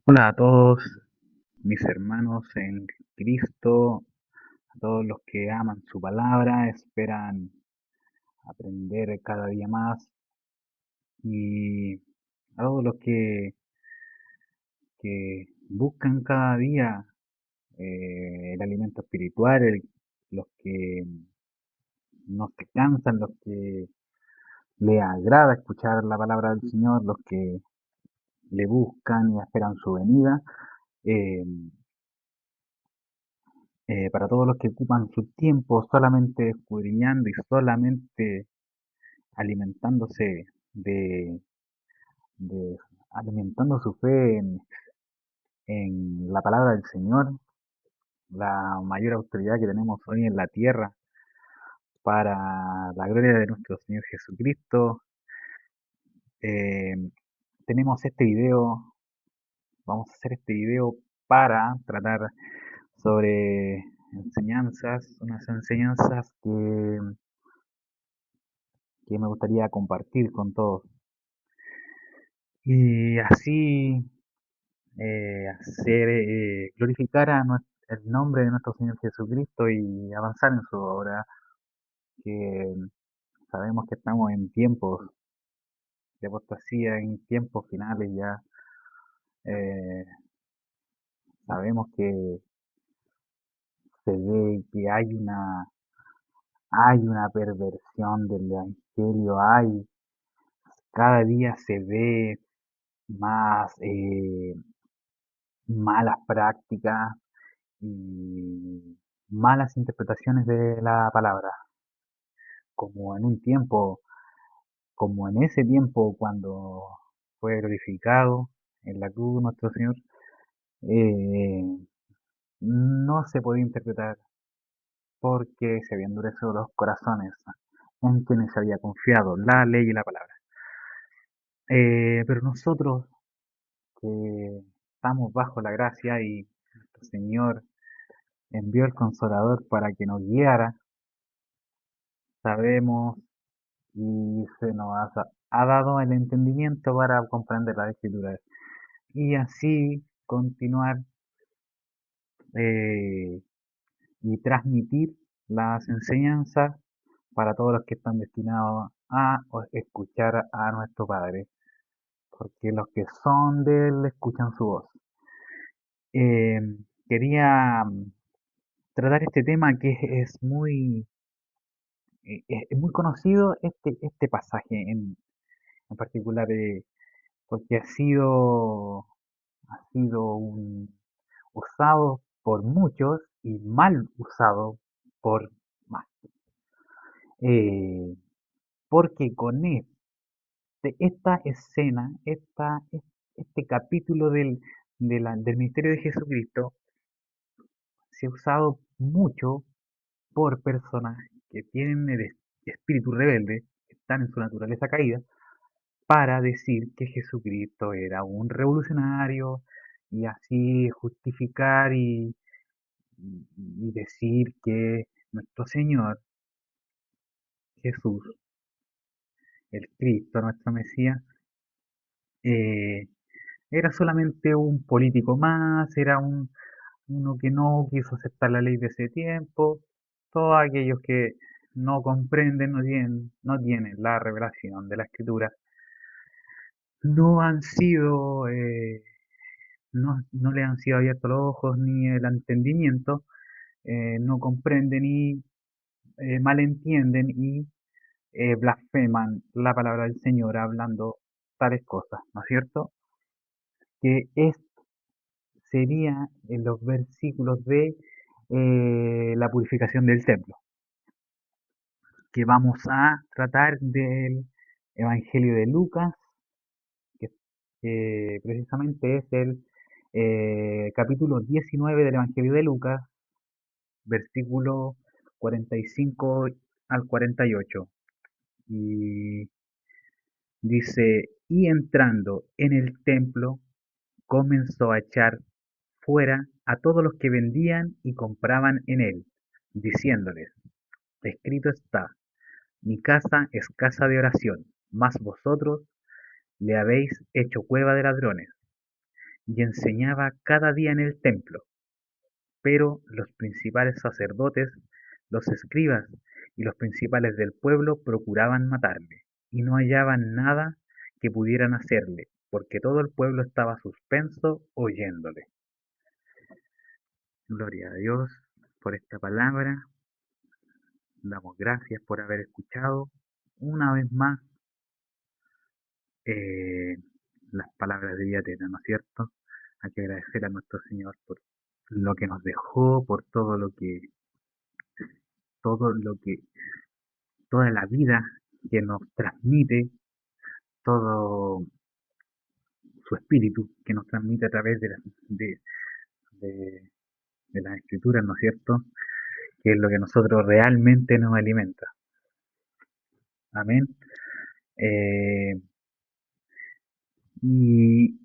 Hola a todos mis hermanos en Cristo, a todos los que aman su palabra, esperan aprender cada día más y a todos los que buscan cada día el alimento espiritual, los que no se cansan, los que le agrada escuchar la palabra del Señor, los que le buscan y esperan su venida. eh, para todos los que ocupan su tiempo solamente escudriñando y solamente alimentándose de, de- alimentando su fe en la palabra del Señor, la mayor autoridad que tenemos hoy en la tierra para la gloria de nuestro Señor Jesucristo. Eh, tenemos este video, vamos a hacer este video para tratar sobre enseñanzas, unas enseñanzas que me gustaría compartir con todos. Y así hacer glorificar el nombre de nuestro Señor Jesucristo y avanzar en su obra, que sabemos que estamos en tiempos de apostasía, en tiempos finales ya. eh, Sabemos que se ve que hay una perversión del Evangelio, cada día se ve más malas prácticas y malas interpretaciones de la palabra, como en un tiempo, como en ese tiempo cuando fue glorificado en la cruz nuestro Señor, eh, no se podía interpretar porque se habían endurecido los corazones en quienes se había confiado la ley y la palabra. Pero nosotros que estamos bajo la gracia y nuestro Señor envió el Consolador para que nos guiara, sabemos y se nos ha dado el entendimiento para comprender las escrituras y así continuar eh, y transmitir las enseñanzas para todos los que están destinados a escuchar a nuestro Padre, porque los que son de Él escuchan su voz. Eh, Quería tratar este tema que es muy conocido, este pasaje en particular, porque ha sido usado por muchos y mal usado por más. Eh, Porque con esta escena, este capítulo del ministerio de Jesucristo, se ha usado mucho por personas que tienen el espíritu rebelde, que están en su naturaleza caída, para decir que Jesucristo era un revolucionario y así justificar y decir que nuestro Señor Jesús, el Cristo, nuestro Mesías, eh, era solamente un político más, era uno que no quiso aceptar la ley de ese tiempo, todos aquellos que no comprenden, no tienen la revelación de la Escritura, no han sido, no le han sido abiertos los ojos ni el entendimiento, no comprenden y malentienden y blasfeman la palabra del Señor hablando tales cosas, ¿no es cierto? Que sería en los versículos de la purificación del templo, que vamos a tratar del Evangelio de Lucas, que precisamente es el capítulo 19 del Evangelio de Lucas, versículo 45 al 48. Y dice, y entrando en el templo, comenzó a echar fuera a todos los que vendían y compraban en él, diciéndoles, escrito está, mi casa es casa de oración, mas vosotros le habéis hecho cueva de ladrones. y enseñaba cada día en el templo. Pero los principales sacerdotes, los escribas y los principales del pueblo procuraban matarle, y no hallaban nada que pudieran hacerle, porque todo el pueblo estaba suspenso oyéndole. Gloria a Dios por esta palabra. Damos gracias por haber escuchado una vez más eh, las palabras de vida eterna, ¿no es cierto? Hay que agradecer a nuestro Señor por lo que nos dejó, por todo lo que, toda la vida que nos transmite, todo su espíritu que nos transmite a través de, de las escrituras, ¿no es cierto? Que es lo que nosotros realmente nos alimenta. Amén. Eh, ¿Y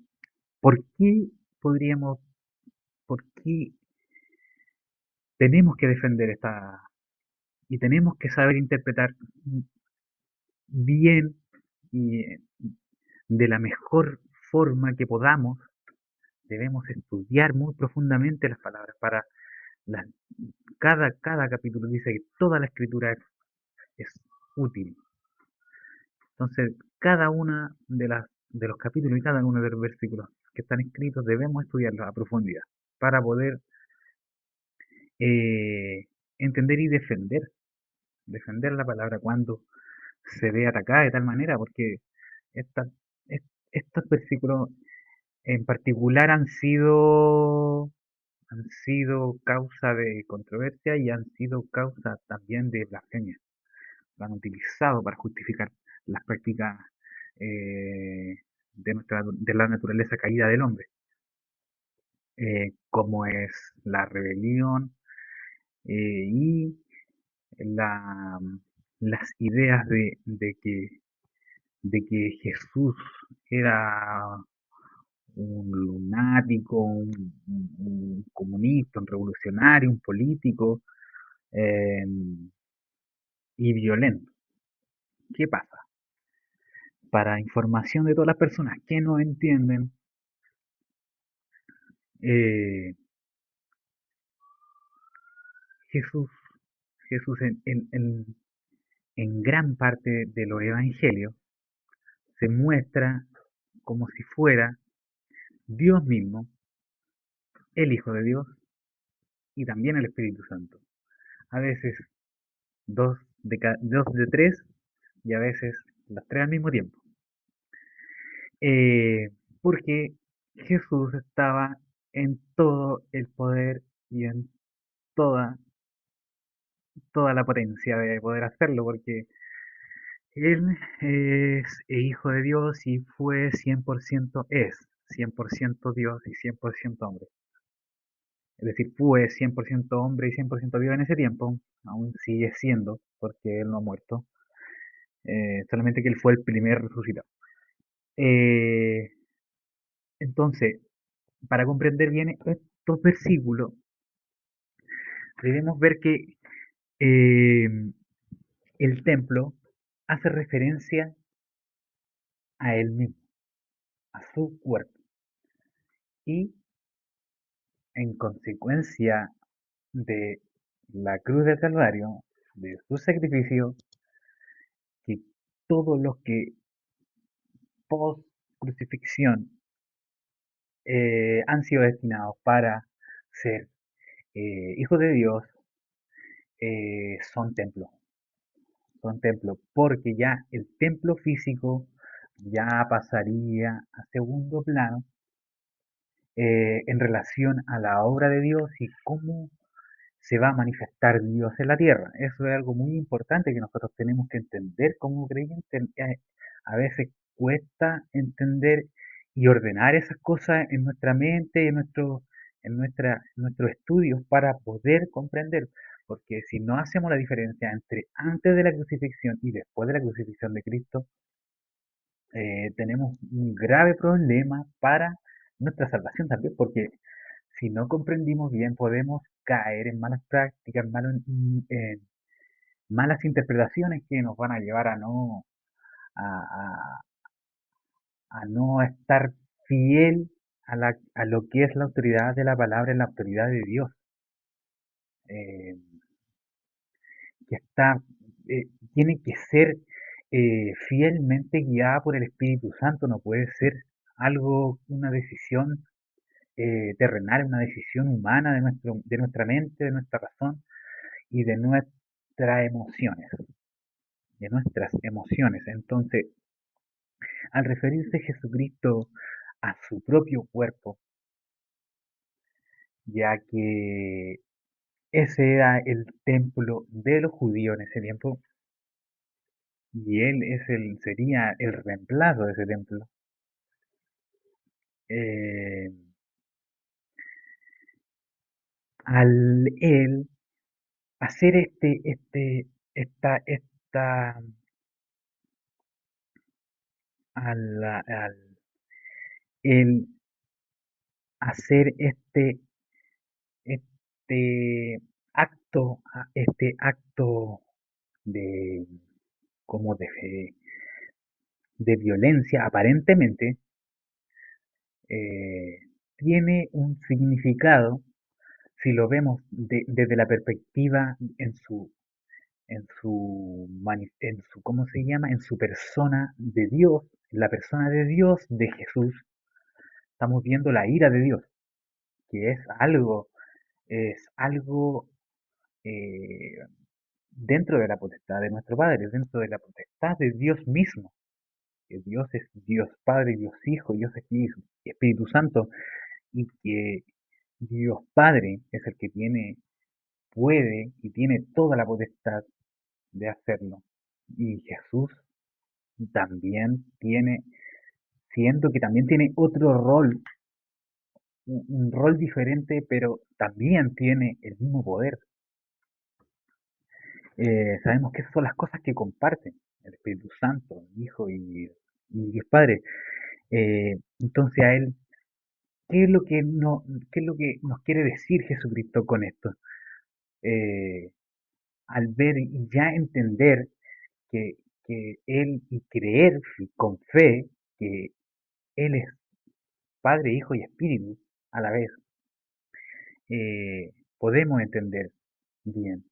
por qué podríamos, por qué tenemos que defender esta y tenemos que saber interpretar bien y de la mejor forma que podamos? Debemos estudiar muy profundamente las palabras para las, cada capítulo dice que toda la escritura es útil. Entonces, cada una de los capítulos y cada uno de los versículos que están escritos debemos estudiarlos a profundidad para poder eh, entender y defender la palabra cuando se ve atacada de tal manera, porque esta- estos versículos en particular han sido causa de controversia y han sido causa también de blasfemia. Lo han utilizado para justificar las prácticas de la naturaleza caída del hombre, como es la rebelión y la, las ideas de que Jesús era un lunático, un comunista, un revolucionario, un político eh, y violento. ¿Qué pasa? Para información de todas las personas que no entienden, eh, Jesús, Jesús en gran parte de los evangelios se muestra como si fuera Dios mismo, el Hijo de Dios y también el Espíritu Santo. A veces dos de tres y a veces las tres al mismo tiempo. Eh, Porque Jesús estaba en todo el poder y en toda, toda la potencia de poder hacerlo, porque Él es hijo de Dios y fue 100% es 100% Dios y 100% hombre. Es decir, fue 100% hombre y 100% Dios en ese tiempo, aún sigue siendo, porque Él no ha muerto, solamente que Él fue el primer resucitado. Eh, entonces, para comprender bien estos versículos, debemos ver que eh, el templo hace referencia a Él mismo, a su cuerpo. Y en consecuencia de la cruz del Calvario, de su sacrificio, que todos los que post crucifixión han sido destinados para ser hijos de Dios son templos, porque ya el templo físico ya pasaría a segundo plano en relación a la obra de Dios y cómo se va a manifestar Dios en la tierra. Eso es algo muy importante que nosotros tenemos que entender como creyentes. A veces cuesta entender y ordenar esas cosas en nuestra mente y en nuestros estudios para poder comprender. Porque si no hacemos la diferencia entre antes de la crucifixión y después de la crucifixión de Cristo, tenemos un grave problema para nuestra salvación también, porque si no comprendimos bien podemos caer en malas prácticas, en malas interpretaciones que nos van a llevar a, a no estar fiel a lo que es la autoridad de la palabra y la autoridad de Dios, eh, que está, tiene que ser fielmente guiada por el Espíritu Santo, no puede ser algo, una decisión terrenal, una decisión humana de nuestra mente, de nuestra razón y de nuestras emociones. Entonces, al referirse Jesucristo a su propio cuerpo, ya que ese era el templo de los judíos en ese tiempo, y él sería el reemplazo de ese templo. eh, Al él hacer esta, al él hacer este este acto de, como de violencia, aparentemente, eh, tiene un significado si lo vemos desde la perspectiva en su, ¿cómo se llama? En su persona de Dios, la persona de Dios, de Jesús, estamos viendo la ira de Dios, que es algo eh, dentro de la potestad de nuestro Padre, dentro de la potestad de Dios mismo, que Dios es Dios Padre, Dios Hijo, Dios Espíritu, Espíritu Santo, y que Dios Padre es el que puede y tiene toda la potestad de hacerlo. Y Jesús también tiene, siento que también tiene otro rol, un rol diferente, pero también tiene el mismo poder. Sabemos que esas son las cosas que comparten el Espíritu Santo, el Hijo y Dios Padre. Entonces a él, ¿qué es lo que no, qué es lo que nos quiere decir Jesucristo con esto? Eh, Al ver y ya entender que, que él y creer con fe que él es Padre, Hijo y Espíritu a la vez, podemos entender bien,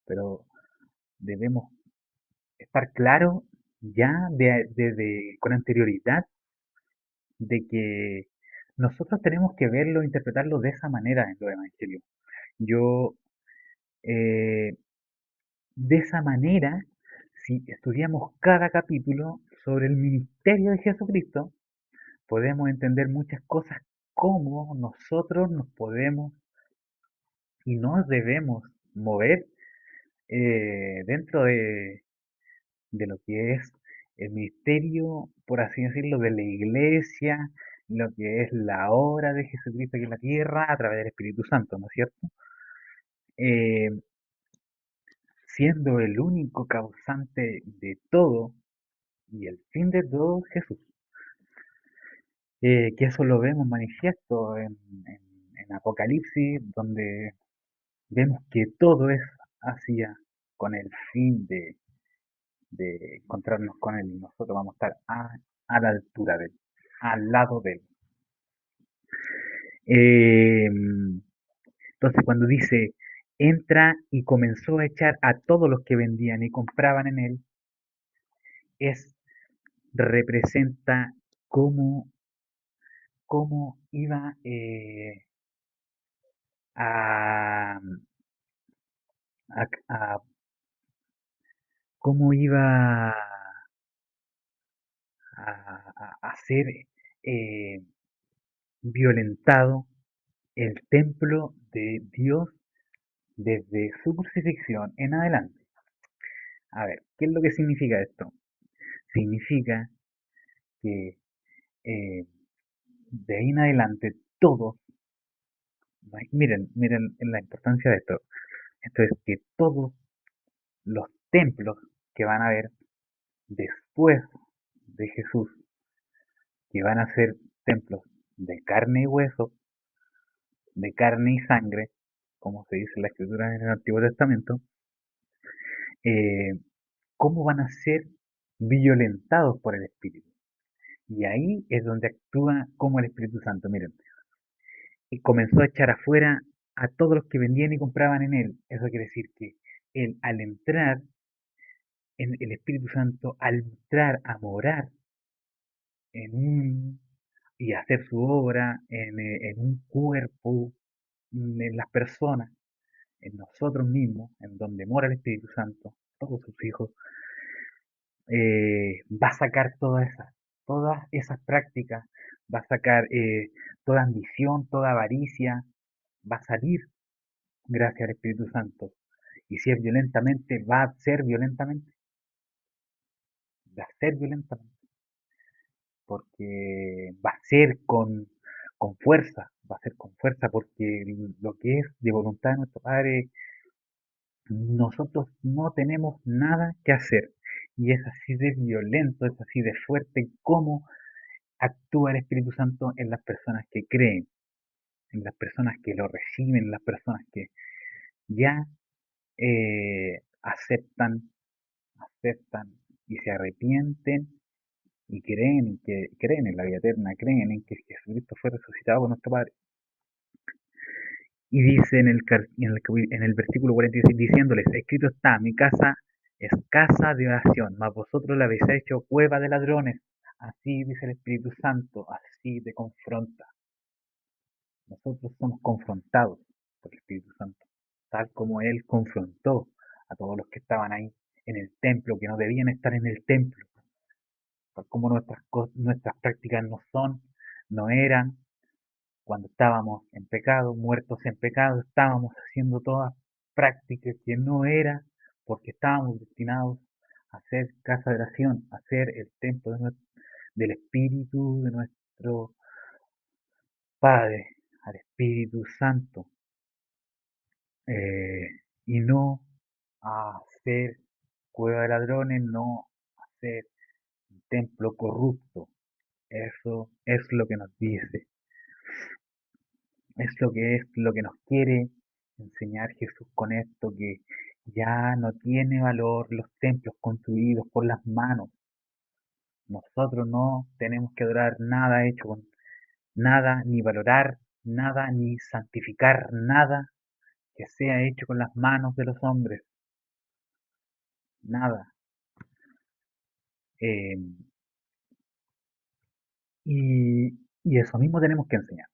pero debemos estar claros ya con anterioridad de que nosotros tenemos que verlo, interpretarlo de esa manera en los evangelios. Yo, eh, de esa manera, si estudiamos cada capítulo sobre el ministerio de Jesucristo, podemos entender muchas cosas, cómo nosotros nos podemos y nos debemos mover dentro de lo que es el ministerio, por así decirlo, de la iglesia, lo que es la obra de Jesucristo aquí en la tierra a través del Espíritu Santo, ¿no es cierto? Eh, Siendo el único causante de todo y el fin de todo Jesús. Que eso lo vemos manifiesto en Apocalipsis, donde vemos que todo es hacia con el fin de encontrarnos con Él y nosotros vamos a estar a la altura de Él, al lado de Él. Eh, entonces cuando dice, entra y comenzó a echar a todos los que vendían y compraban en Él, es, representa cómo, cómo iba a, a cómo iba a ser eh, violentado el templo de Dios desde su crucifixión en adelante. A ver, ¿qué es lo que significa esto? Significa que de ahí en adelante todos, miren la importancia de esto. Esto es que todos los templos que van a haber después de Jesús, que van a ser templos de carne y hueso, de carne y sangre, como se dice en la escritura en el Antiguo Testamento, eh, cómo van a ser violentados por el Espíritu. Y ahí es donde actúa como el Espíritu Santo. Miren, y comenzó a echar afuera a todos los que vendían y compraban en él. Eso quiere decir que él, al entrar en el Espíritu Santo, al entrar a morar en un y hacer su obra en un cuerpo, en las personas, en nosotros mismos, en donde mora el Espíritu Santo, todos sus hijos, va a sacar todas esas prácticas, va a sacar toda ambición, toda avaricia, va a salir gracias al Espíritu Santo. Y si es violentamente, va a ser violentamente, va a ser violentamente, porque va a ser con fuerza, va a ser con fuerza, porque lo que es de voluntad de nuestro Padre, nosotros no tenemos nada que hacer. Y es así de violento, es así de fuerte como actúa el Espíritu Santo en las personas que creen, en las personas que lo reciben, en las personas que ya aceptan y se arrepienten y creen en la vida eterna, creen en que Jesucristo fue resucitado por nuestro Padre. Y dice en el versículo 46, diciéndoles, escrito está, mi casa es casa de oración, mas vosotros la habéis hecho cueva de ladrones. Así dice el Espíritu Santo, así te confronta. Nosotros somos confrontados por el Espíritu Santo, tal como Él confrontó a todos los que estaban ahí en el templo, que no debían estar en el templo, tal como nuestras prácticas no eran, cuando estábamos en pecado, muertos en pecado, estábamos haciendo todas prácticas que no eran, porque estábamos destinados a ser casa de oración, a ser el templo del Espíritu de nuestro Padre, al Espíritu Santo, eh, y no a ser cueva de ladrones, no a ser un templo corrupto. Eso es lo que nos dice, es lo que nos quiere enseñar Jesús con esto, que ya no tiene valor los templos construidos por las manos. Nosotros no tenemos que adorar nada hecho con nada, ni valorar nada, ni santificar nada que sea hecho con las manos de los hombres. Nada. Eh, y eso mismo tenemos que enseñar.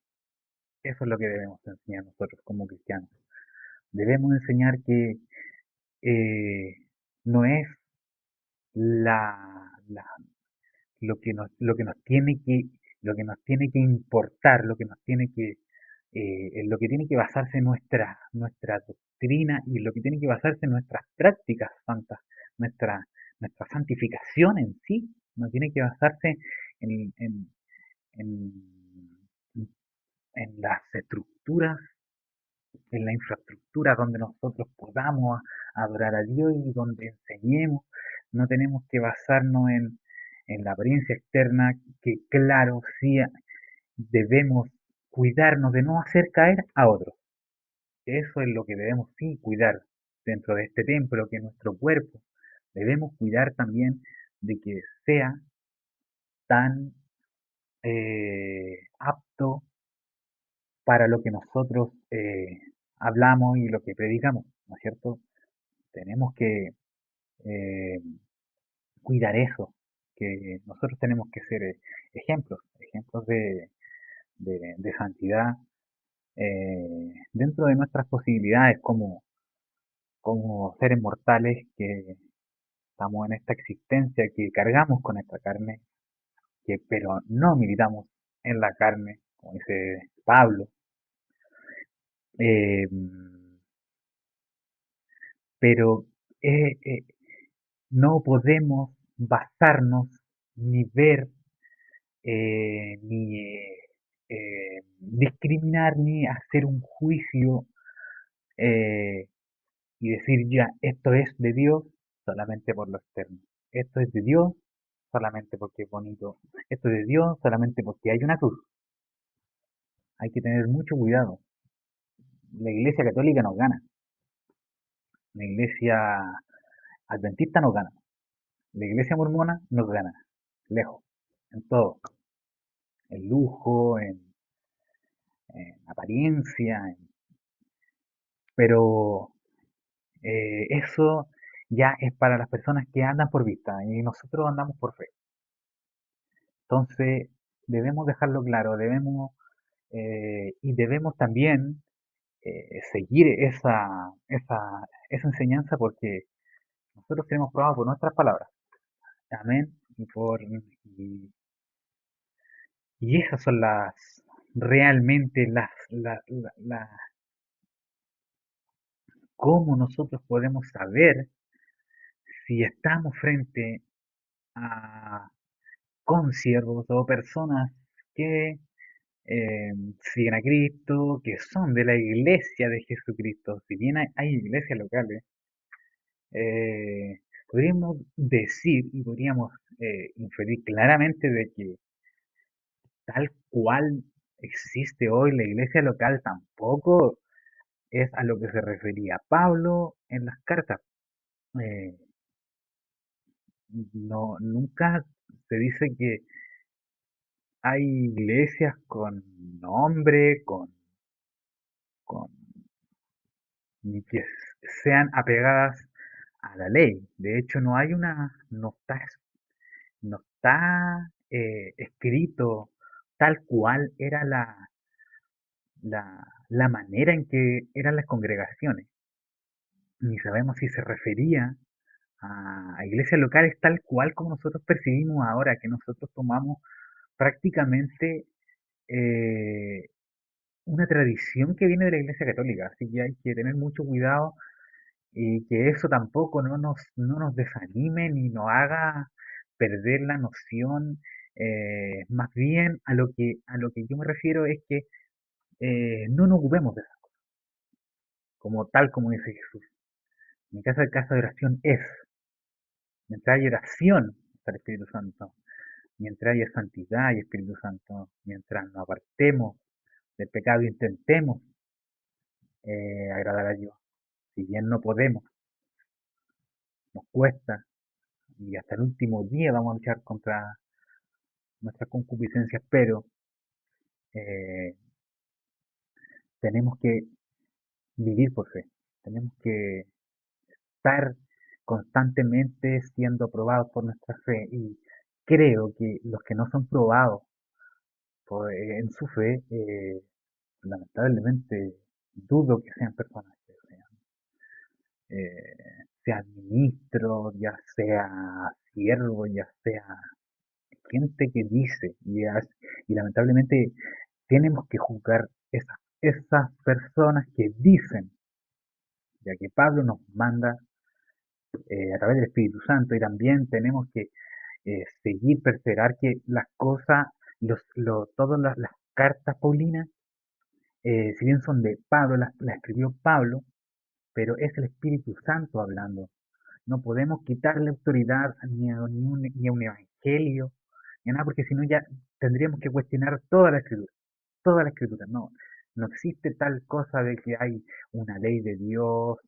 Eso es lo que debemos enseñar nosotros como cristianos. Debemos enseñar que eh, no es la, la- lo que nos tiene lo que nos tiene que importar, lo que nos tiene en lo que tiene que basarse nuestra doctrina y lo que tiene que basarse en nuestras prácticas santas, nuestra, nuestra santificación en sí, no tiene que basarse en, en, en, en las estructuras, en la infraestructura donde nosotros podamos adorar a Dios y donde enseñemos. No tenemos que basarnos en la apariencia externa, que claro, sí debemos cuidarnos de no hacer caer a otros. Eso es lo que debemos sí cuidar dentro de este templo, que es nuestro cuerpo. Debemos cuidar también de que sea tan apto para lo que nosotros hablamos y lo que predicamos, ¿no es cierto? Tenemos que eh, cuidar eso, que nosotros tenemos que ser ejemplos de santidad dentro de nuestras posibilidades como seres mortales que estamos en esta existencia, que cargamos con esta carne, que pero no militamos en la carne, como dice Pablo. Eh, pero eh, eh, no podemos basarnos ni ver ni discriminar ni hacer un juicio eh, y decir ya, esto es de Dios solamente por lo externo. Esto es de Dios solamente porque es bonito. Esto es de Dios solamente porque hay una cruz. Hay que tener mucho cuidado. La iglesia católica nos gana. La iglesia adventista nos gana. La iglesia mormona nos gana. Lejos. en todo, en lujo, en apariencia, pero eso ya es para las personas que andan por vista y nosotros andamos por fe. Entonces, debemos dejarlo claro, y debemos también seguir esa enseñanza porque nosotros seremos probados por nuestras palabras. Amén. Y esas son realmente cómo nosotros podemos saber si estamos frente a consiervos o personas que siguen a Cristo, que son de la iglesia de Jesucristo. Si bien hay iglesias locales, eh, podríamos decir y podríamos inferir claramente de que tal cual existe hoy la iglesia local tampoco es a lo que se refería Pablo en las cartas. Eh, no, nunca se dice que hay iglesias con nombre, con ni que sean apegadas a la ley. De hecho, no está escrito tal cual era la manera en que eran las congregaciones. Ni sabemos si se refería a iglesias locales tal cual como nosotros percibimos ahora, que nosotros tomamos prácticamente eh, una tradición que viene de la Iglesia Católica. Así que hay que tener mucho cuidado y que eso tampoco no nos desanime ni nos haga perder la noción. Más bien a lo que yo me refiero es que no nos ocupemos de eso, como tal como dice Jesús. Mi casa de oración es, mientras hay oración, está el Espíritu Santo, mientras haya santidad y Espíritu Santo, mientras nos apartemos del pecado e intentemos agradar a Dios. Si bien no podemos, nos cuesta, y hasta el último día vamos a luchar contra nuestras concupiscencias, pero eh, tenemos que vivir por fe, tenemos que estar constantemente siendo probados por nuestra fe y creo que los que no son probados en su fe, lamentablemente dudo que sean personas que sean ministros, ya sea siervos, ya sea gente que dice y lamentablemente tenemos que juzgar esas personas que dicen, ya que Pablo nos manda a través del Espíritu Santo y también tenemos que seguir, perseverar que las cosas, todas las cartas paulinas, si bien son de Pablo, las escribió Pablo, pero es el Espíritu Santo hablando. No podemos quitarle autoridad ni a un evangelio, ni a nada, porque si no ya tendríamos que cuestionar toda la escritura. No, no existe tal cosa de que hay una ley de Dios,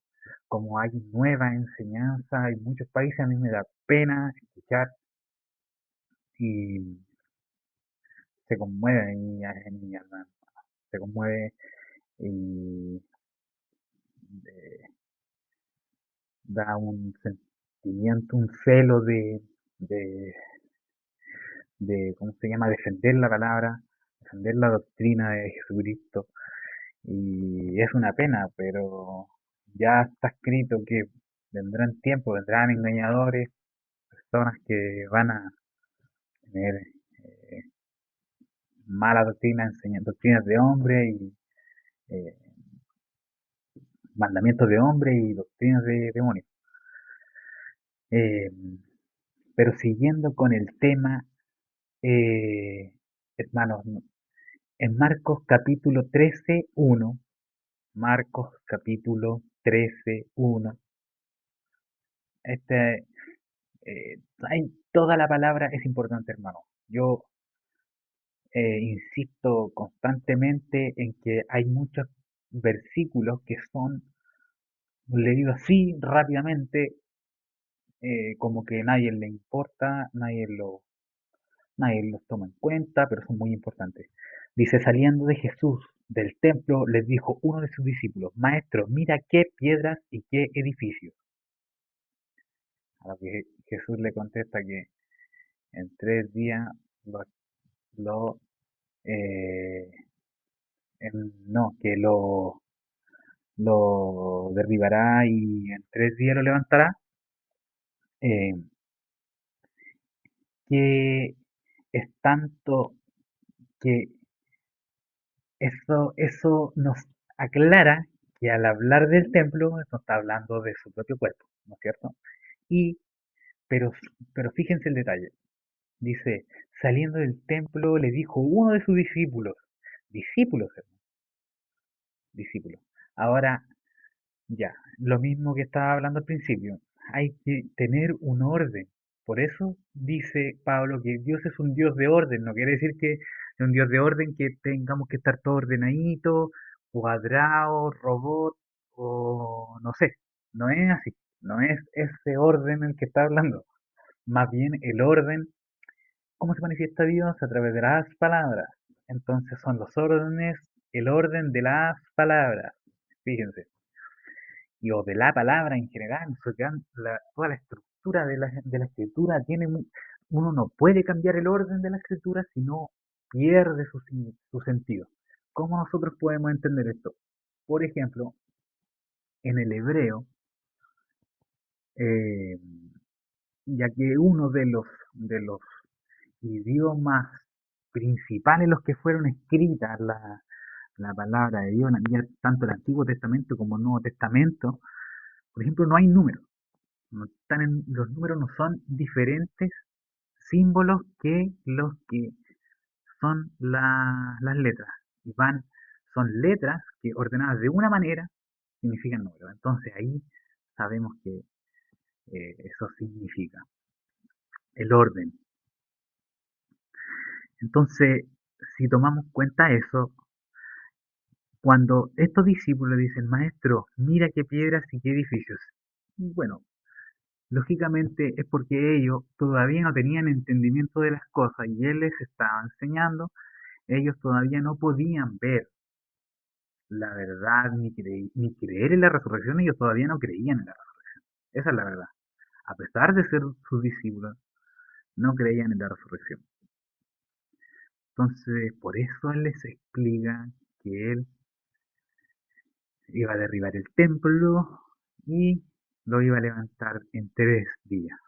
como hay nueva enseñanza. En muchos países a mí me da pena escuchar y se conmueve mi alma, se conmueve y eh, da un sentimiento, un celo de, ¿cómo se llama?, defender la palabra, defender la doctrina de Jesucristo. Y es una pena, pero ya está escrito que vendrán tiempos, vendrán engañadores, personas que van a tener eh, mala doctrina, enseñan doctrinas de hombre y eh, mandamientos de hombre y doctrinas de demonios. Eh, pero siguiendo con el tema, eh, hermanos, en Marcos capítulo 13:1, Marcos capítulo 13:1, este, toda la palabra es importante, hermano. Yo insisto constantemente en que hay muchos versículos que son leídos así rápidamente, como que nadie le importa, nadie nadie los toma en cuenta, pero son muy importantes. Dice, saliendo de Jesús del templo, les dijo uno de sus discípulos, Maestro, mira qué piedras y qué edificios. A lo que Jesús le contesta que en 3 días lo, lo, eh, no, que lo derribará y en 3 días lo levantará. eh, que es tanto que eso nos aclara que al hablar del templo no está hablando de su propio cuerpo, ¿no es cierto? Y, pero, pero fíjense el detalle. Dice, saliendo del templo le dijo uno de sus discípulos, hermano, discípulos. Ahora, ya, lo mismo que estaba hablando al principio, hay que tener un orden. Por eso dice Pablo que Dios es un Dios de orden, no quiere decir que es un Dios de orden que tengamos que estar todo ordenadito, cuadrado, robot o no sé, no es así, no es ese orden el que está hablando, más bien el orden, ¿cómo se manifiesta Dios? A través de las palabras. Entonces son los órdenes, el orden de las palabras, fíjense y o de la palabra en general, toda la estructura de la escritura uno no puede cambiar el orden de la escritura si no pierde su sentido. ¿Cómo nosotros podemos entender esto? Por ejemplo, en el hebreo, eh, ya que uno de los idiomas principales en los que fueron escritas la palabra de Dios, ya tanto el Antiguo Testamento como el Nuevo Testamento, por ejemplo, no hay números. No están los números no son diferentes símbolos que los que son las letras. Y son letras que ordenadas de una manera significan números. Entonces ahí sabemos que eso significa el orden. Entonces, si tomamos cuenta eso, cuando estos discípulos dicen, Maestro, mira qué piedras y qué edificios. Bueno, lógicamente es porque ellos todavía no tenían entendimiento de las cosas y Él les estaba enseñando. Ellos todavía no podían ver la verdad ni creer en la resurrección. Ellos todavía no creían en la resurrección. Esa es la verdad. A pesar de ser sus discípulos, no creían en la resurrección. Entonces, por eso Él les explica que Él iba a derribar el templo y lo iba a levantar en 3 días,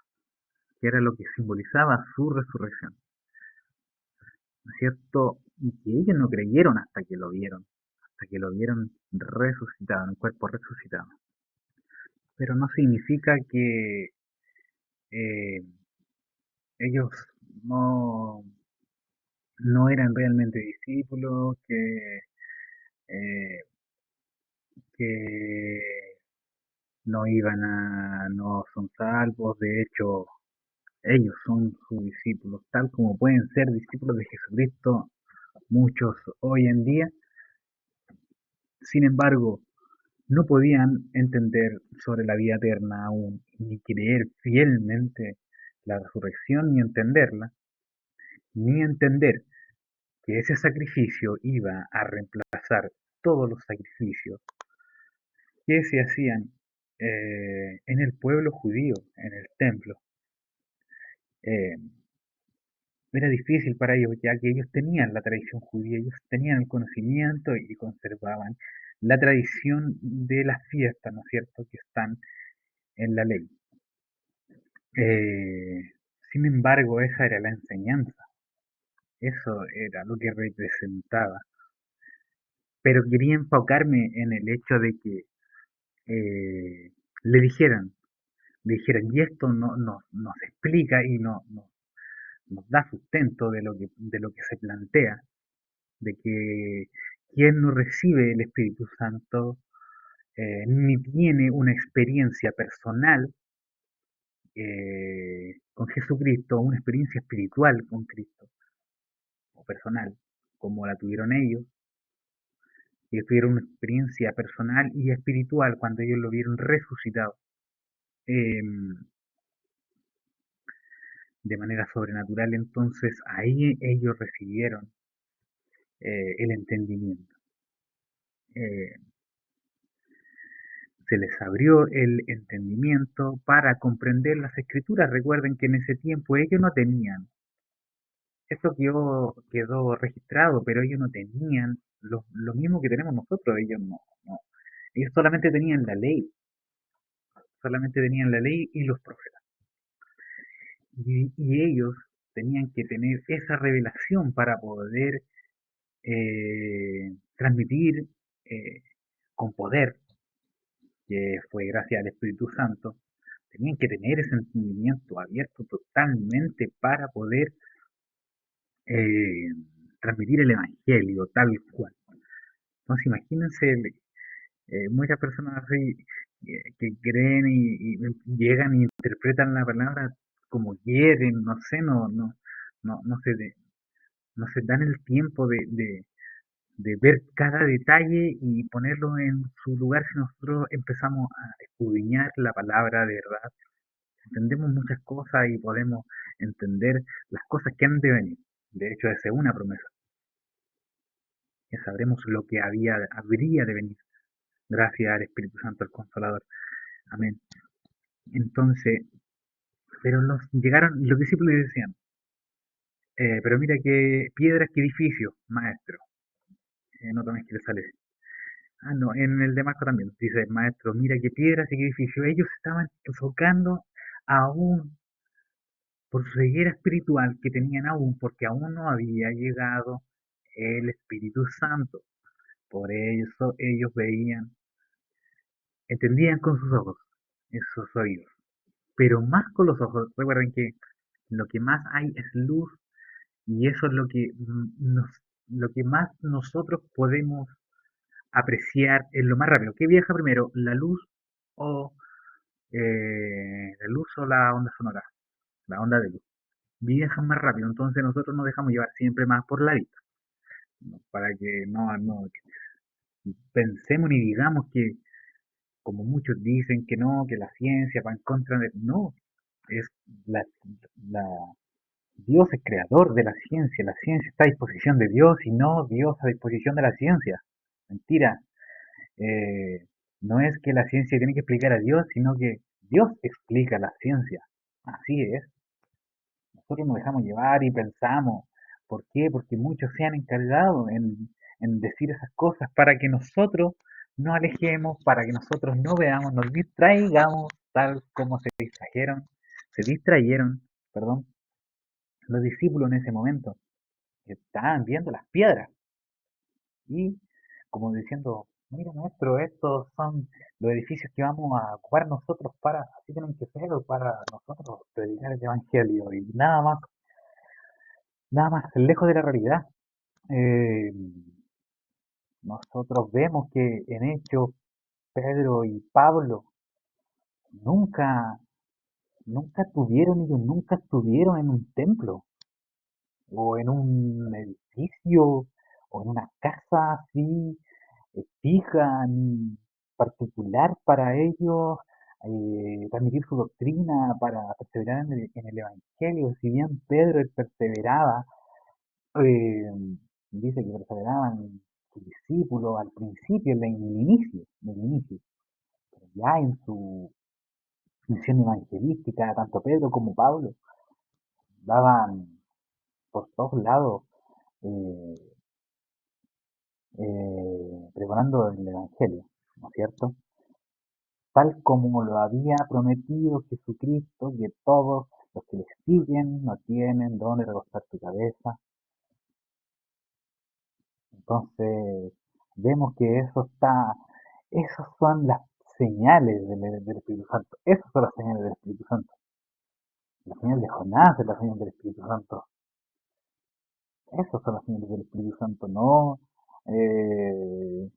que era lo que simbolizaba su resurrección. ¿No es cierto? Y que ellos no creyeron hasta que lo vieron resucitado, en un cuerpo resucitado. Pero no significa que eh, ellos no, no eran realmente discípulos, eh, que no son salvos. De hecho, ellos son sus discípulos, tal como pueden ser discípulos de Jesucristo muchos hoy en día. Sin embargo, no podían entender sobre la vida eterna aún, ni creer fielmente la resurrección, ni entender que ese sacrificio iba a reemplazar todos los sacrificios que se hacían en el pueblo judío, en el templo. Eh, Era difícil para ellos, ya que ellos tenían la tradición judía, ellos tenían el conocimiento y conservaban la tradición de las fiestas, ¿no es cierto?, que están en la ley. Eh, Sin embargo, esa era la enseñanza, eso era lo que representaba. Pero quería enfocarme en el hecho de que eh, le dijeran, y esto nos explica y nos da sustento de lo que se plantea, de que quien no recibe el Espíritu Santo ni tiene una experiencia personal con Jesucristo, una experiencia espiritual con Cristo, o personal, como la tuvieron ellos tuvieron una experiencia personal y espiritual cuando ellos lo vieron resucitado. Eh, de manera sobrenatural. Entonces ahí ellos recibieron el entendimiento. Eh, Se les abrió el entendimiento para comprender las escrituras. Recuerden que en ese tiempo ellos no tenían, eso quedó registrado, pero ellos no tenían lo mismo que tenemos nosotros, ellos no. Ellos solamente tenían la ley y los profetas. Y ellos tenían que tener esa revelación para poder transmitir eh, con poder, que fue gracias al Espíritu Santo. Tenían que tener ese entendimiento abierto totalmente para poder eh, transmitir el Evangelio tal cual. Entonces imagínense, muchas personas así que creen y llegan e interpretan la palabra como quieren, no sé, no se dan el tiempo de ver cada detalle y ponerlo en su lugar. Si nosotros empezamos a escudriñar la palabra de verdad, entendemos muchas cosas y podemos entender las cosas que han de venir. De hecho, esa es una promesa, que sabremos lo que habría de venir, gracias al Espíritu Santo, el Consolador. Amén. Entonces, pero los discípulos le decían, pero mira qué piedras, qué edificios, maestro. En otro mes que le sale. Ah, no, en el de Marco también dice, maestro, mira qué piedras y qué edificios. Ellos estaban enfocando aún por su ceguera espiritual que tenían aún, porque aún no había llegado el Espíritu Santo. Por eso ellos veían, entendían con sus ojos, en sus oídos, pero más con los ojos. Recuerden que lo que más hay es luz y eso es lo que más nosotros podemos apreciar en lo más rápido. ¿Qué viaja primero, o la luz o la onda sonora? La onda de luz. Viajan más rápido, entonces nosotros nos dejamos llevar siempre más por la vista, ¿no? Para que no pensemos ni digamos que, como muchos dicen que no, que la ciencia va en contra de... No, es la, la Dios es creador de la ciencia está a disposición de Dios y no Dios a disposición de la ciencia. Mentira, eh, no es que la ciencia tiene que explicar a Dios, sino que Dios explica la ciencia. Así es. Nosotros nos dejamos llevar y pensamos. ¿Por qué? Porque muchos se han encargado en decir esas cosas para que nosotros nos alejemos, para que nosotros no veamos, nos distraigamos tal como se distrayeron, perdón, los discípulos en ese momento. Estaban viendo las piedras y como diciendo, mira maestro, estos son los edificios que vamos a ocupar nosotros para, así tienen que ser, para nosotros predicar el Evangelio y nada más lejos de la realidad. Eh, Nosotros vemos que en Hechos Pedro y Pablo nunca, ellos nunca estuvieron en un templo o en un edificio o en una casa así fija ni particular para ellos transmitir su doctrina, para perseverar en el Evangelio. Si bien Pedro él perseveraba, eh, dice que perseveraban sus discípulos al principio, en el inicio, pero ya en su misión evangelística, tanto Pedro como Pablo daban por todos lados eh, pregonando el Evangelio, ¿no es cierto? Tal como lo había prometido Jesucristo, que todos los que le siguen no tienen dónde recostar su cabeza. Entonces, vemos que esas son las señales del Espíritu Santo. Esas son las señales del Espíritu Santo. La señal de Jonás es la señal del Espíritu Santo. Esas son las señales del Espíritu Santo, no eh,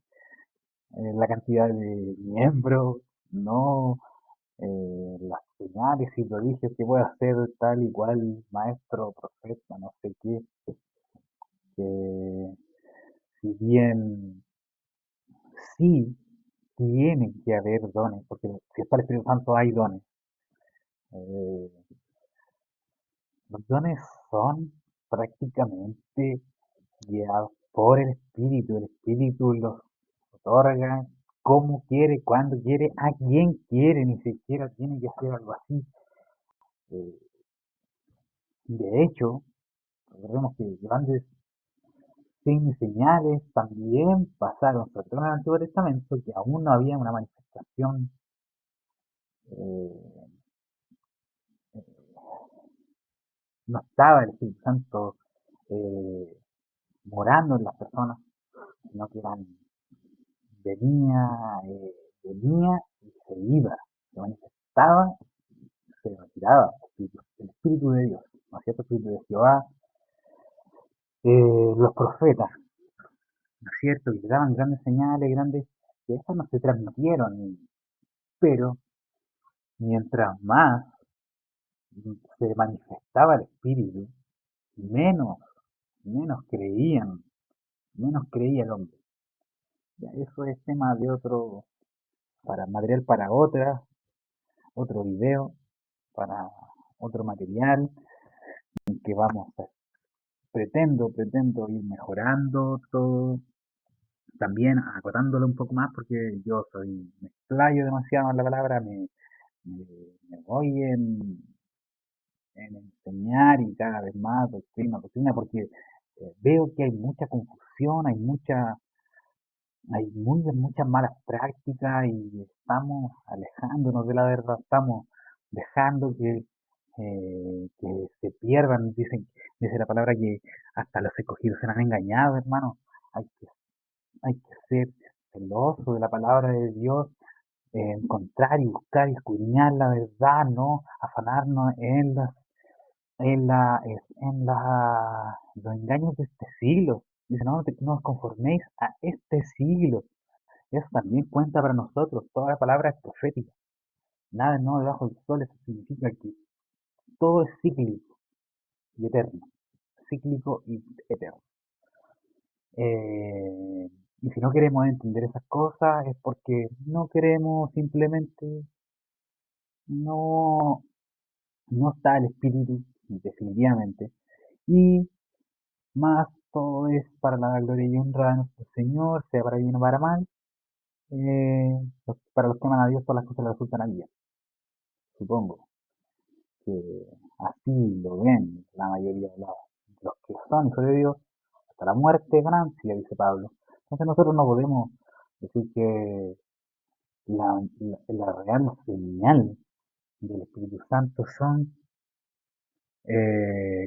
la cantidad de miembros, no las señales y prodigios que puede hacer tal y cual maestro, profeta, no sé qué, que si bien sí tiene que haber dones, porque si está el Espíritu Santo hay dones, eh, Los dones son prácticamente guiados por el Espíritu los otorga como quiere, cuando quiere, a quien quiere, ni siquiera tiene que hacer algo así. Eh, de hecho, recordemos que grandes signos y señales también pasaron, sobre todo en el Antiguo Testamento, que aún no había una manifestación, eh, no estaba el Espíritu Santo eh, morando en las personas, sino que venía, venía y se iba, se manifestaba, se retiraba el Espíritu de Dios, ¿no es cierto? El Espíritu de Jehová, los profetas, ¿no es cierto? Que le daban grandes señales, grandes, que esas no se transmitieron, pero mientras más se manifestaba el Espíritu, menos, menos creía el hombre. Ya, eso es tema de para material para otro video, para otro material, en que pretendo ir mejorando todo, también acotándolo un poco más, porque yo me explayo demasiado en la palabra, me, me voy en enseñar y cada vez más doctrina, porque veo que hay mucha confusión, muchas malas prácticas y estamos alejándonos de la verdad, estamos dejando que se pierdan, dice la palabra que hasta los escogidos serán engañados, hermano. Hay que, hay que ser celoso de la palabra de Dios, encontrar y buscar y escudriñar la verdad, no afanarnos los engaños de este siglo. Dice, no os conforméis a este siglo. Eso también cuenta para nosotros. Toda la palabra es profética. Nada es nuevo debajo del sol. Eso significa que todo es cíclico y eterno. Cíclico y eterno. Y si no queremos entender esas cosas es porque no queremos simplemente, no, no está el espíritu, definitivamente. Y más todo es para la gloria y honra de nuestro Señor, sea para bien o para mal. Para los que aman a Dios, todas las cosas le resultan a bien. Supongo que así lo ven la mayoría de los que son hijos de Dios. Hasta la muerte ganancia, dice Pablo. Entonces nosotros no podemos decir que la real señal del Espíritu Santo son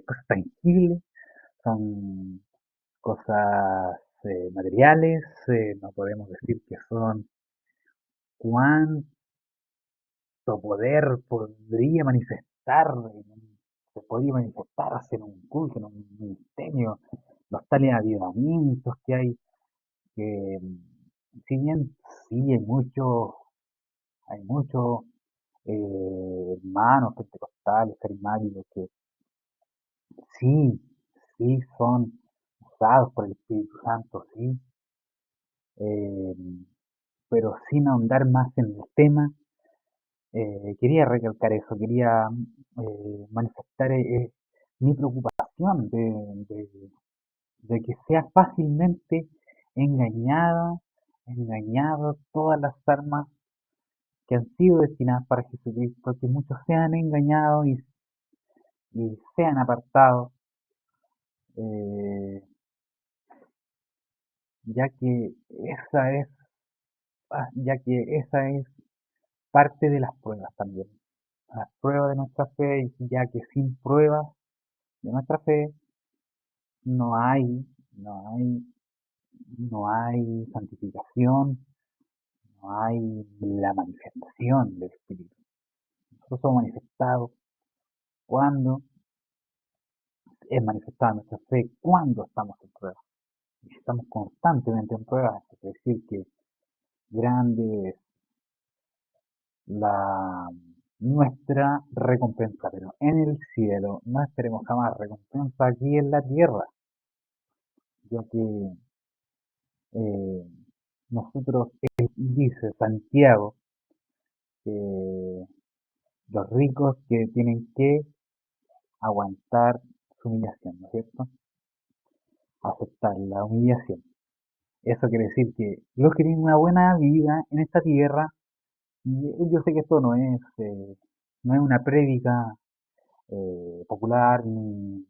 cosas tangibles, son cosas materiales, no podemos decir que son cuánto poder se podría manifestarse en un culto, en un ministerio, los tales avivamientos que hay, que si bien sí hay muchos hermanos pentecostales, carismáticos, que sí, sí son usados por el Espíritu Santo, sí, eh, pero sin ahondar más en el tema, quería recalcar eso, quería manifestar mi preocupación de que sea fácilmente engañada, engañado todas las armas que han sido destinadas para Jesucristo, que muchos sean engañados y sean apartados, eh, ya que esa es, ya que esa es parte de las pruebas también, las pruebas de nuestra fe, y ya que sin pruebas de nuestra fe no hay, no hay, no hay santificación, no hay la manifestación del Espíritu. Nosotros somos manifestados cuando es manifestada nuestra fe, cuando estamos en prueba. Y si estamos constantemente en prueba, es decir, que grande es la nuestra recompensa, pero en el cielo no esperemos jamás recompensa aquí en la tierra, ya que eh, nosotros, dice Santiago, que los ricos que tienen que aguantar su humillación, ¿no es cierto? Aceptar la humillación. Eso quiere decir que los que tienen una buena vida en esta tierra, y yo sé que esto no es una prédica popular ni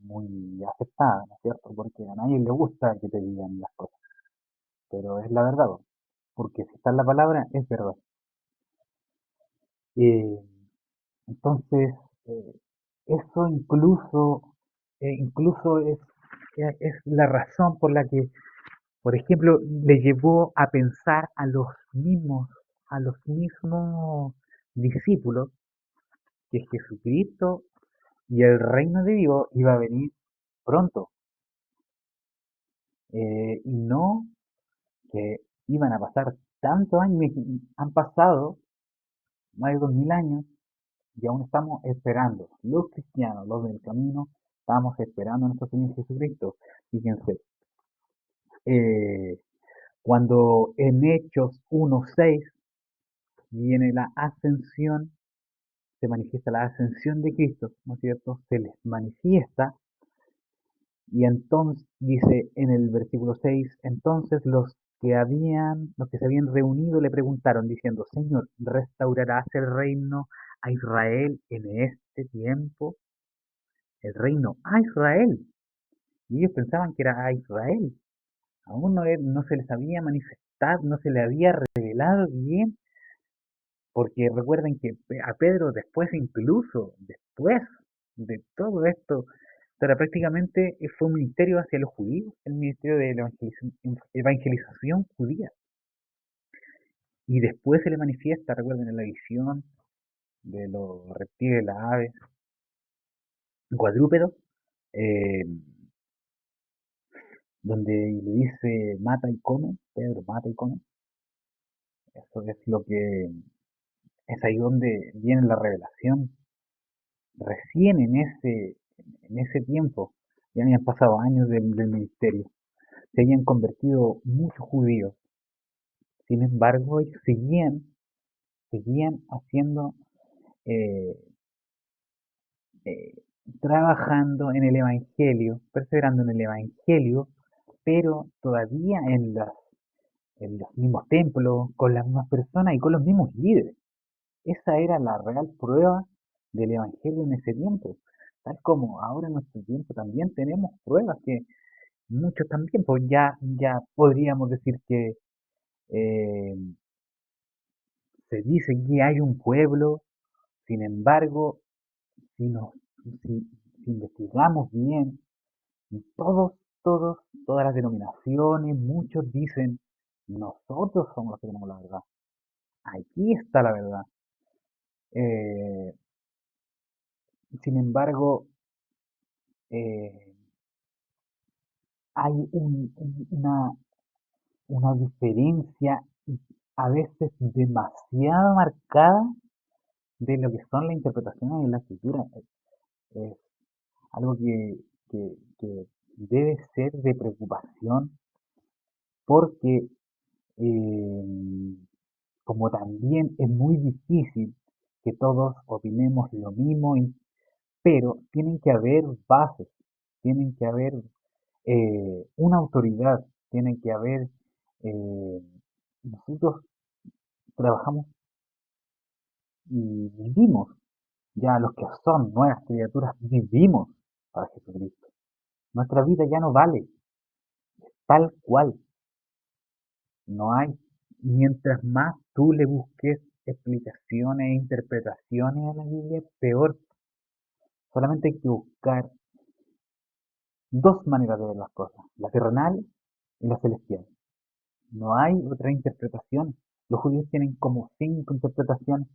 muy aceptada, ¿no es cierto? Porque a nadie le gusta que te digan las cosas, pero es la verdad, porque si está en la palabra, es verdad. Eh, entonces, eh, eso incluso es la razón por la que, por ejemplo, le llevó a pensar a los mismos discípulos que Jesucristo y el reino de Dios iba a venir pronto, y no que iban a pasar tantos años, han pasado más de 2000 años y aún estamos esperando. Los cristianos, los del camino, estamos esperando a nuestro Señor Jesucristo. Fíjense, eh, cuando en Hechos 1:6 viene la ascensión, se manifiesta la ascensión de Cristo, ¿no es cierto? Se les manifiesta y entonces dice en el versículo 6, entonces los que se habían reunido le preguntaron diciendo, Señor, ¿restaurarás el reino a Israel en este tiempo? El reino a Israel. Y ellos pensaban que era a Israel. Aún no se les había manifestado, no se le había revelado bien, porque recuerden que a Pedro después, incluso después de todo esto, pero prácticamente fue un ministerio hacia los judíos, el ministerio de la evangelización judía. Y después se le manifiesta, recuerden, en la visión de los reptiles, las aves, cuadrúpedos, eh, donde le dice mata y come, Pedro mata y come. Eso es lo que es ahí donde viene la revelación. Recién en ese tiempo, ya habían pasado años del ministerio, se habían convertido muchos judíos. Sin embargo, ellos seguían haciendo, eh, eh, trabajando en el Evangelio, perseverando en el Evangelio, pero todavía en los mismos templos, con las mismas personas y con los mismos líderes. Esa era la real prueba del Evangelio en ese tiempo. Tal como ahora en nuestro tiempo también tenemos pruebas que muchos también, pues ya podríamos decir que eh, se dice que hay un pueblo, sin embargo, si, nos, si investigamos bien, todos, todas las denominaciones, muchos dicen, nosotros somos los que tenemos la verdad. Aquí está la verdad. Eh, sin embargo, eh, hay una diferencia a veces demasiado marcada de lo que son las interpretaciones de la escritura. Es algo que debe ser de preocupación porque eh, como también es muy difícil que todos opinemos lo mismo, pero tienen que haber bases, tienen que haber una autoridad, tiene que haber, eh, nosotros trabajamos y vivimos, ya los que son nuevas criaturas, vivimos para Jesucristo. Nuestra vida ya no vale, tal cual, no hay. Mientras más tú le busques explicaciones e interpretaciones a la Biblia, peor. Solamente hay que buscar dos maneras de ver las cosas, la terrenal y la celestial. No hay otra interpretación. Los judíos tienen como cinco interpretaciones,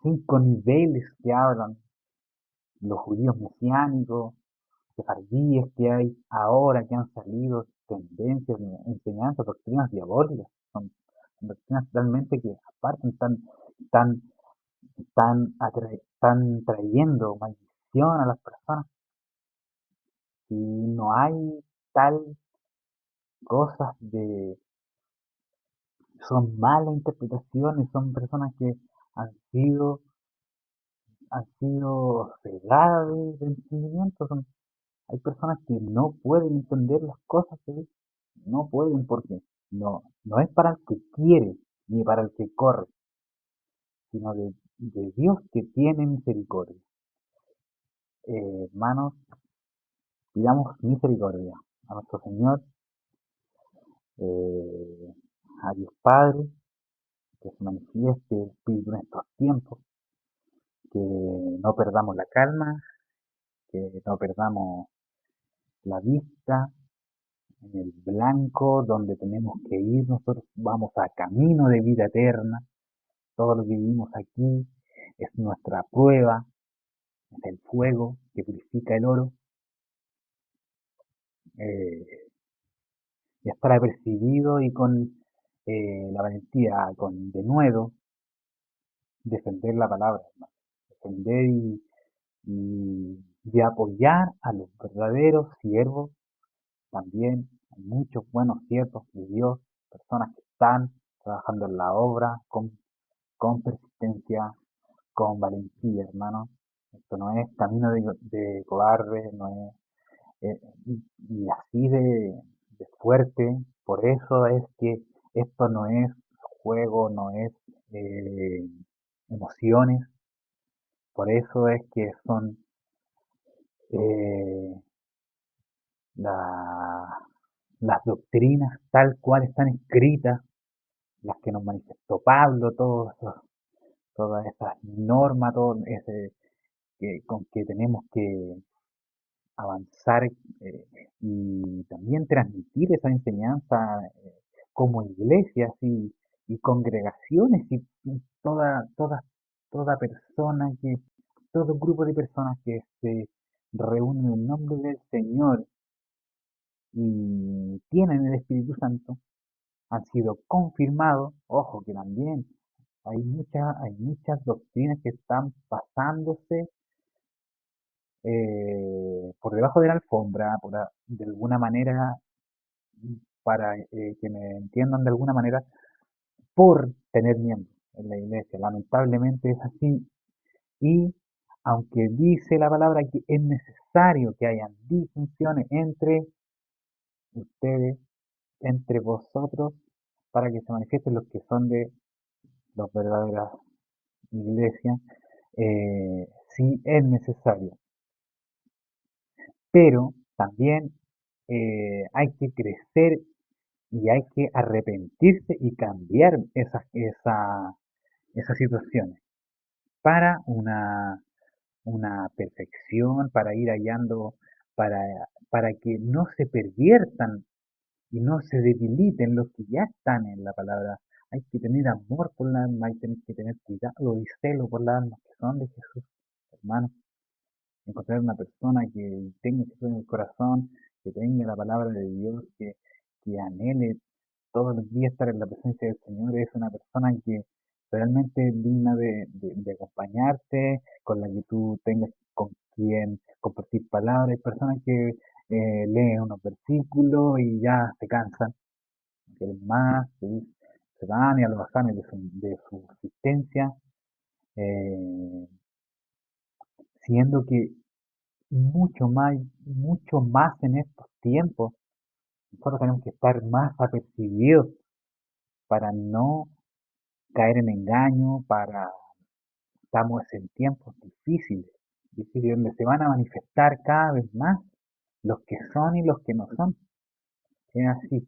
cinco niveles que hablan. Los judíos mesiánicos, sefardíes que hay ahora, que han salido tendencias, enseñanzas, doctrinas diabólicas. Son doctrinas totalmente que aparte tan, están trayendo maldición a las personas. Y no hay tal cosas de, son malas interpretaciones, son personas que han sido han sido cegadas de entendimiento. Hay personas que no pueden entender las cosas de Dios. No pueden porque no es para el que quiere ni para el que corre, sino de Dios que tiene misericordia. Hermanos, pidamos misericordia a nuestro Señor, eh, a Dios Padre, que se manifieste el Espíritu en estos tiempos, que no perdamos la calma, que no perdamos la vista en el blanco donde tenemos que ir. Nosotros vamos a camino de vida eterna. Todo lo que vivimos aquí es nuestra prueba, es el fuego que purifica el oro. Eh, y estar apercibido y con la valentía, con denuedo, defender la palabra, hermano. Defender y apoyar a los verdaderos siervos. También hay muchos buenos siervos de Dios, personas que están trabajando en la obra con persistencia, con valentía, hermano. Esto no es camino de cobarde, no es, y así de fuerte. Por eso es que esto no es juego, no es eh, emociones. Por eso es que son eh, la- las doctrinas tal cual están escritas, las que nos manifestó Pablo, todas esas normas, todo ese con que tenemos que avanzar y también transmitir esa enseñanza como iglesias y congregaciones y toda persona todo grupo de personas que se reúnen en el nombre del Señor y tienen el Espíritu Santo, han sido confirmados. Ojo que también hay muchas doctrinas que están pasándose por debajo de la alfombra, de alguna manera, para que me entiendan de alguna manera, por tener miembros en la iglesia. Lamentablemente es así. Y aunque dice la palabra que es necesario que hayan disensiones entre ustedes, entre vosotros, para que se manifiesten los que son de las verdaderas iglesias, sí es necesario. Pero también hay que crecer y hay que arrepentirse y cambiar esas situaciones para una perfección, para ir hallando, para, para que no se perviertan y no se debiliten los que ya están en la palabra. Hay que tener amor por la alma, hay que tener cuidado y celo por las almas que son de Jesús, hermano. Encontrar una persona que tenga Jesús en el corazón, que tenga la palabra de Dios, que anhele todos los días estar en la presencia del Señor, es una persona que realmente es digna de acompañarte, con la que tú tengas con quien compartir palabras. Hay personas que leen unos versículos y ya se cansan, quieren más, se van y a los afanes de su existencia, eh, siendo que mucho más en estos tiempos. Nosotros tenemos que estar más apercibidos para no caer en engaño, estamos en tiempos difíciles, difíciles donde se van a manifestar cada vez más los que son y los que no son. Es así,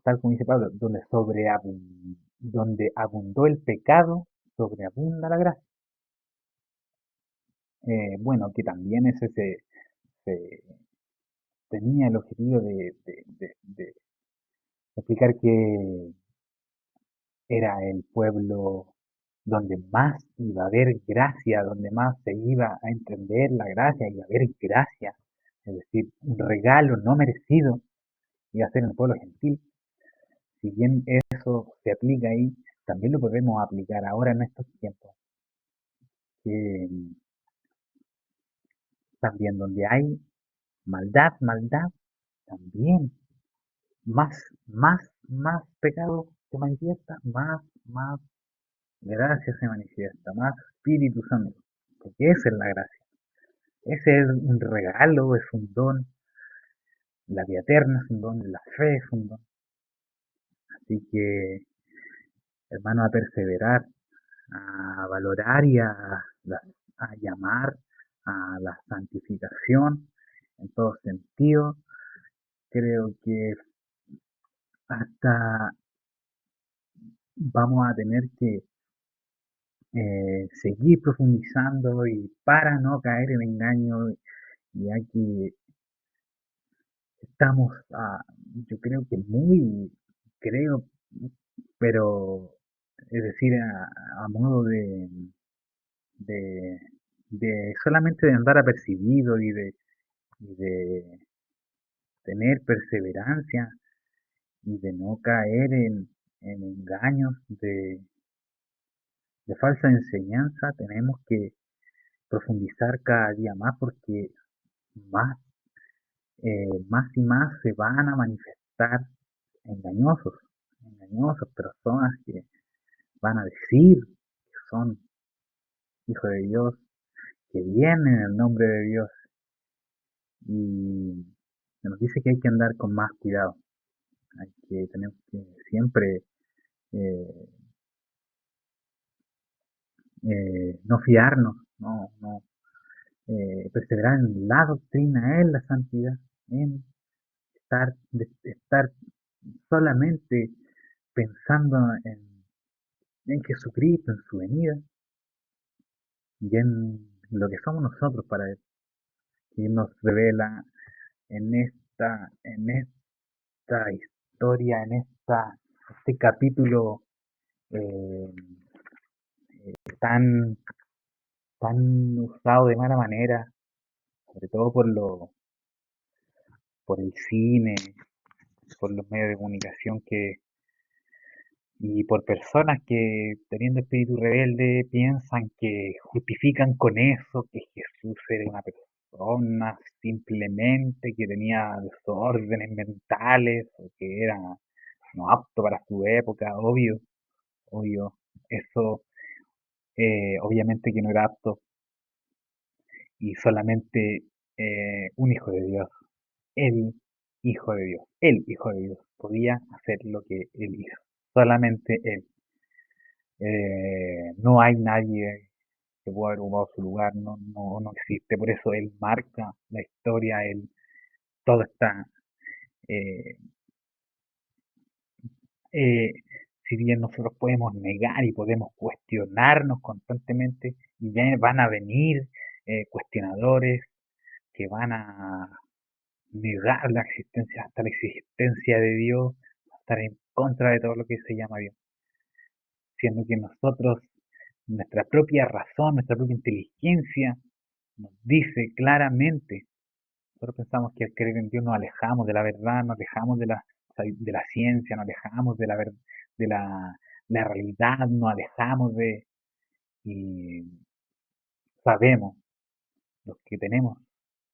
tal como dice Pablo, donde abundó el pecado, sobreabunda la gracia. Bueno, que también ese se tenía el objetivo de explicar que era el pueblo donde más iba a haber gracia, donde más se iba a entender la gracia, iba a haber gracia, es decir, un regalo no merecido, iba a ser en el pueblo gentil. Si bien eso se aplica ahí, también lo podemos aplicar ahora en estos tiempos, que también donde hay maldad, también más pecado se manifiesta, más gracia se manifiesta, más Espíritu Santo. porque esa es la gracia. Ese es un regalo, es un don, la vida eterna es un don, la fe es un don. Así que, hermano, a perseverar, a valorar y a llamar a la santificación en todo sentido. Creo que hasta vamos a tener que seguir profundizando y para no caer en engaño, ya que estamos, yo creo que muy, creo, pero es decir, a modo de, de solamente de andar apercibido y de tener perseverancia y de no caer en engaños de falsa enseñanza, tenemos que profundizar cada día más porque más, más y más se van a manifestar engañosos, engañosas personas que van a decir que son hijos de Dios, que vienen en el nombre de Dios y se nos dice que hay que andar con más cuidado, hay que tener que siempre eh, no fiarnos, no perseverar en la doctrina, en la santidad, en estar solamente pensando en Jesucristo, en su venida y en lo que somos nosotros para Él. Y nos revela en esta historia, este capítulo eh, tan, tan usado de mala manera, sobre todo por el cine, por los medios de comunicación y por personas que teniendo espíritu rebelde piensan que justifican con eso que Jesús era una persona simplemente que tenía desórdenes mentales o que era no apto para su época, obvio, eso obviamente que no era apto y solamente un hijo de Dios, el hijo de Dios podía hacer lo que él hizo, solamente él. No hay nadie que pueda haber ocupado su lugar, no existe, por eso él marca la historia, él, todo está, eh, eh, si bien nosotros podemos negar y podemos cuestionarnos constantemente, y van a venir cuestionadores que van a negar la existencia, hasta la existencia de Dios, estar en contra de todo lo que se llama Dios, siendo que nosotros, nuestra propia razón, nuestra propia inteligencia, nos dice claramente, nosotros pensamos que al creer en Dios nos alejamos de la verdad, nos alejamos de la ciencia, nos alejamos de la realidad, nos alejamos y sabemos, los que tenemos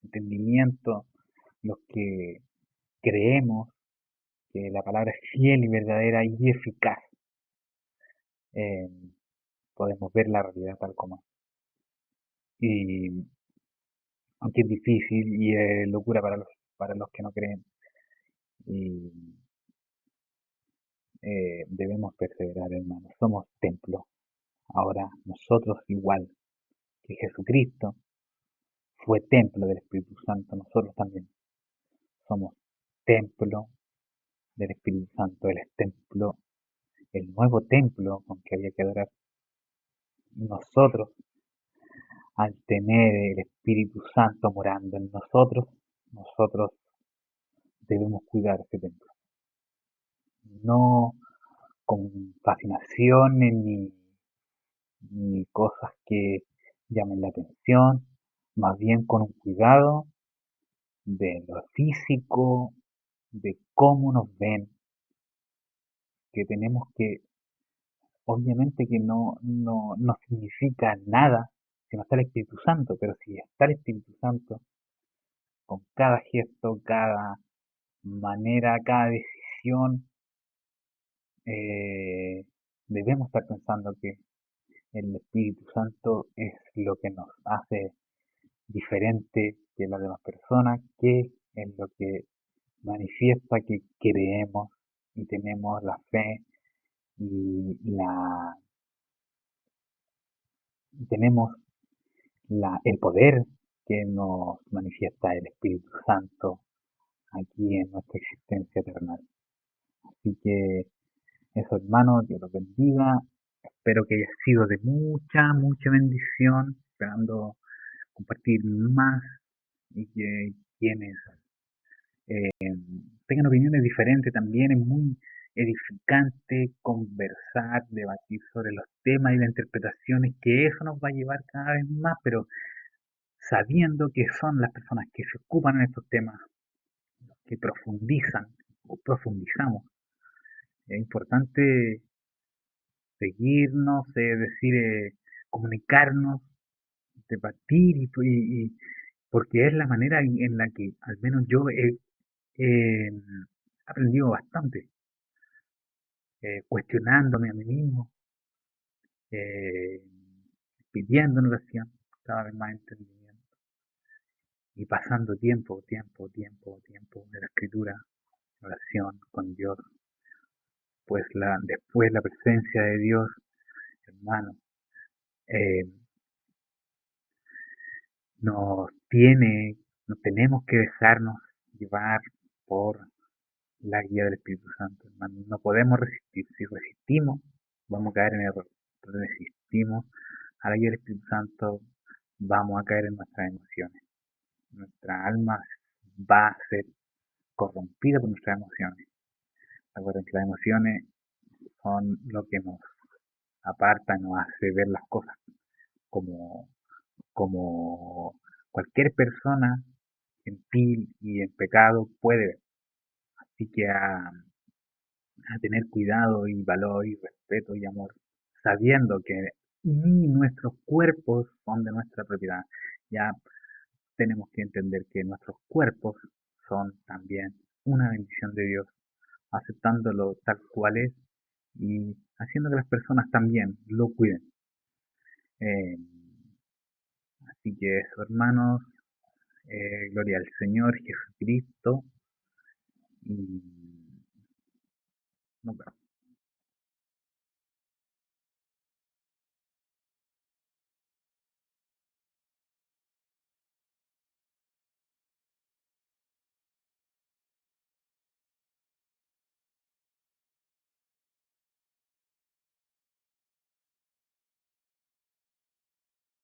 entendimiento, los que creemos que la palabra es fiel y verdadera y eficaz, eh, podemos ver la realidad tal como es. Y aunque es difícil y es locura para los que no creen, y debemos perseverar, hermanos. Somos templo. Ahora nosotros igual que Jesucristo fue templo del Espíritu Santo, nosotros también somos templo del Espíritu Santo. Él es templo, el nuevo templo con que había que adorar. Nosotros, al tener el Espíritu Santo morando en nosotros debemos cuidar ese templo. No con fascinaciones ni cosas que llamen la atención, más bien con un cuidado de lo físico, de cómo nos ven, que tenemos que, obviamente que no significa nada si no está el Espíritu Santo, pero si está el Espíritu Santo, con cada gesto, cada manera, cada decisión, eh, debemos estar pensando que El Espíritu Santo es lo que nos hace diferente que las demás personas, que es lo que manifiesta que creemos y tenemos la fe y tenemos el poder que nos manifiesta el Espíritu Santo aquí en nuestra existencia terrenal. Así que eso, hermanos, Dios los bendiga. Espero que haya sido de mucha bendición, esperando compartir más y que quienes tengan opiniones diferentes también. Es muy edificante conversar, debatir sobre los temas y las interpretaciones, que eso nos va a llevar cada vez más, pero sabiendo que son las personas que se ocupan en estos temas, que profundizan o profundizamos. Es importante seguirnos, es decir, comunicarnos, debatir, porque es la manera en la que al menos yo he aprendido bastante, cuestionándome a mí mismo, eh, pidiendo en oración cada vez más entendimiento y pasando tiempo en la escritura, oración con Dios, pues después la presencia de Dios, hermano, eh, nos tiene, no tenemos que dejarnos llevar por la guía del Espíritu Santo, hermano. No podemos resistir. Si resistimos, vamos a caer en error. Resistimos a la guía del Espíritu Santo, vamos a caer en nuestras emociones. Nuestra alma va a ser corrompida por nuestras emociones. Recuerden que las emociones son lo que nos aparta, nos hace ver las cosas como, como cualquier persona gentil y en pecado puede ver. Así que a tener cuidado y valor y respeto y amor, sabiendo que ni nuestros cuerpos son de nuestra propiedad. Ya tenemos que entender que nuestros cuerpos son también una bendición de Dios, aceptándolo tal cual es y haciendo que las personas también lo cuiden. Eh, Así que eso, hermanos, gloria al Señor Jesucristo y nos vemos.